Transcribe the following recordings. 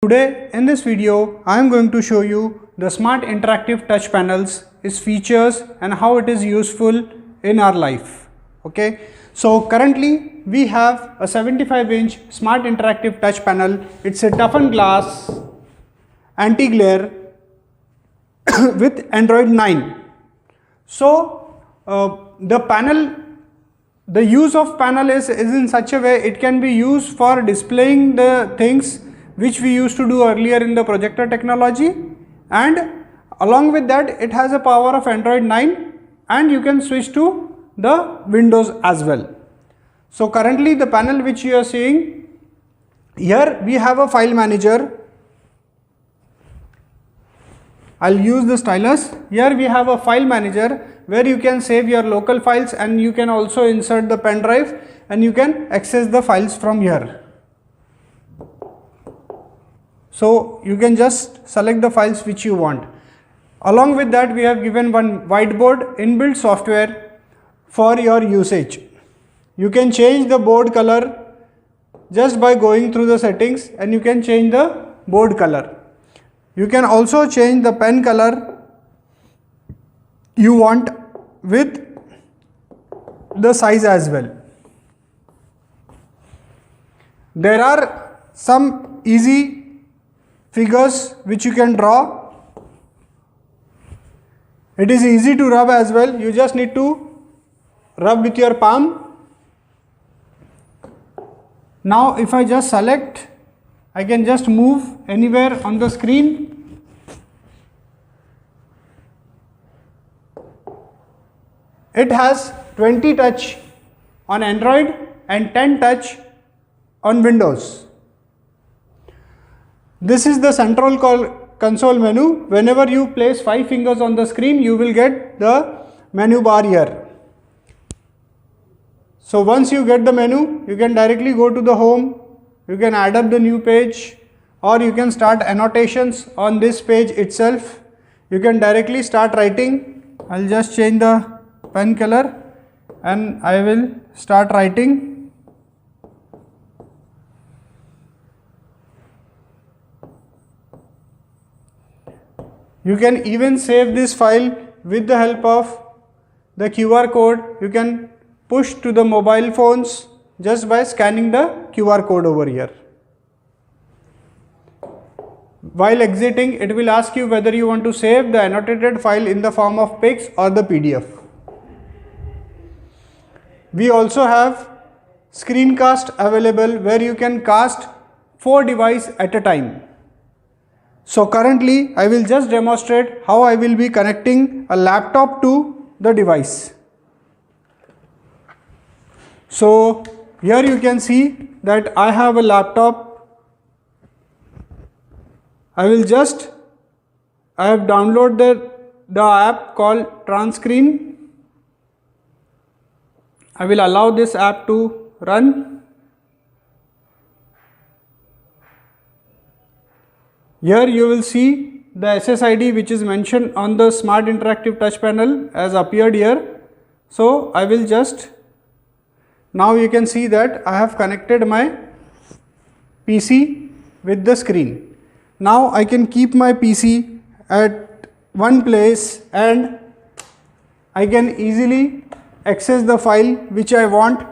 Today in this video I am going to show you the smart interactive touch panels, its features and how it is useful in our life. Okay, so currently we have a 75-inch smart interactive touch panel. It's a toughened glass anti-glare with Android 9. So the use of panel is in such a way it can be used for displaying the things which we used to do earlier in the projector technology, and along with that it has a power of Android 9 and you can switch to the Windows as well. So currently the panel which you are seeing here, we have a file manager. I'll use the stylus. Here we have a file manager where you can save your local files and you can also insert the pen drive and you can access the files from here. So you can just select the files which you want. Along with that we have given one whiteboard inbuilt software for your usage. You can change the board color just by going through the settings and you can change the board color. You can also change the pen color you want with the size as well. There are some easy figures which you can draw. It is easy to rub as well. You just need to rub with your palm. Now if I just select, I can just move anywhere on the screen. It has 20 touch on Android and 10 touch on Windows. This is the central console menu. Whenever you place 5 fingers on the screen, you will get the menu bar here. So once you get the menu, you can directly go to the home. You can add up the new page or you can start annotations on this page itself. You can directly start writing. I'll just change the pen color and I will start writing. You can even save this file with the help of the QR code. You can push to the mobile phones just by scanning the QR code over here. While exiting, it will ask you whether you want to save the annotated file in the form of pics or the PDF. We also have screencast available where you can cast 4 devices at a time. So currently I will just demonstrate how I will be connecting a laptop to the device. So here you can see that I have a laptop. I have downloaded the app called Transcreen. I will allow this app to run. Here you will see the SSID which is mentioned on the smart interactive touch panel has appeared here. So I will just, now you can see that I have connected my PC with the screen. Now I can keep my PC at one place and I can easily access the file which I want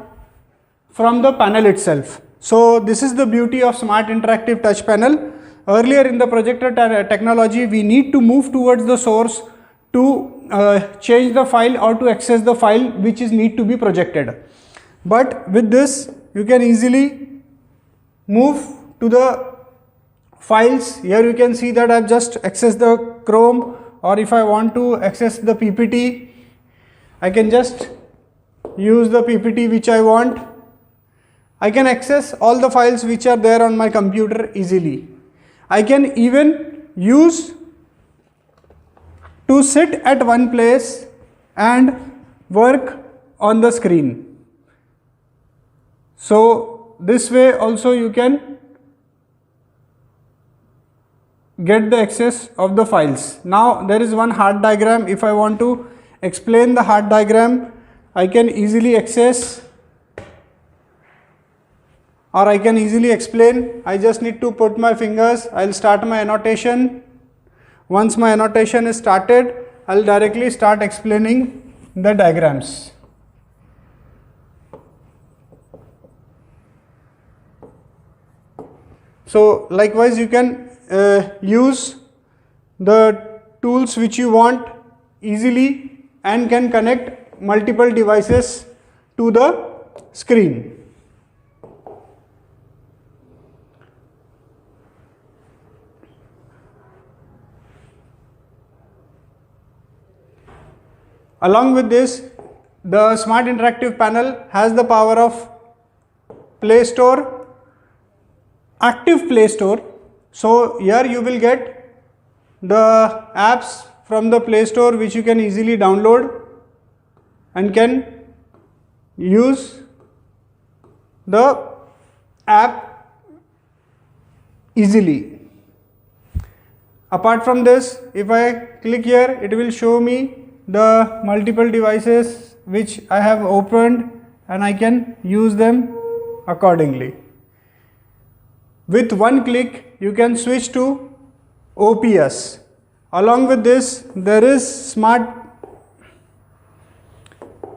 from the panel itself. So this is the beauty of smart interactive touch panel. Earlier in the projector technology, we need to move towards the source to change the file or to access the file which is need to be projected. But with this, you can easily move to the files. Here you can see that I have just accessed the Chrome, or if I want to access the PPT, I can just use the PPT which I want. I can access all the files which are there on my computer easily. I can even use to sit at one place and work on the screen. So this way also you can get the access of the files. Now there is one heart diagram. If I want to explain the heart diagram, I can easily access or I can easily explain. I just need to put my fingers, I'll start my annotation. Once my annotation is started, I'll directly start explaining the diagrams. So likewise you can use the tools which you want easily and can connect multiple devices to the screen. Along with this, the Smart Interactive Panel has the power of Play Store, Active Play Store. So here you will get the apps from the Play Store which you can easily download and can use the app easily. Apart from this, if I click here, it will show me the multiple devices which I have opened and I can use them accordingly. With one click you can switch to OPS. Along with this, there is smart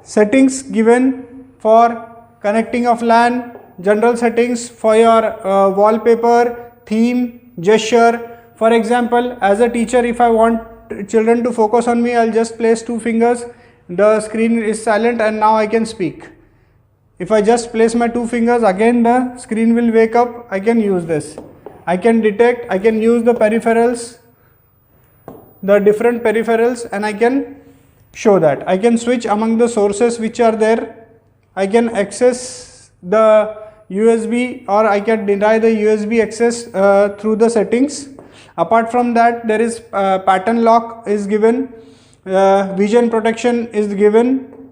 settings given for connecting of LAN, general settings for your wallpaper, theme, gesture. For example, as a teacher, if I want children to focus on me, I'll just place two fingers, the screen is silent and now I can speak. If I just place my two fingers, again the screen will wake up, I can use this. I can detect, I can use the peripherals, the different peripherals, and I can show that. I can switch among the sources which are there. I can access the USB or I can deny the USB access through the settings. Apart from that, there is pattern lock is given, vision protection is given.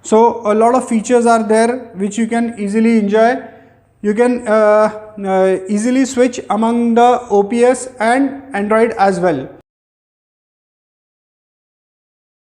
So a lot of features are there which you can easily enjoy. You can easily switch among the OPS and Android as well.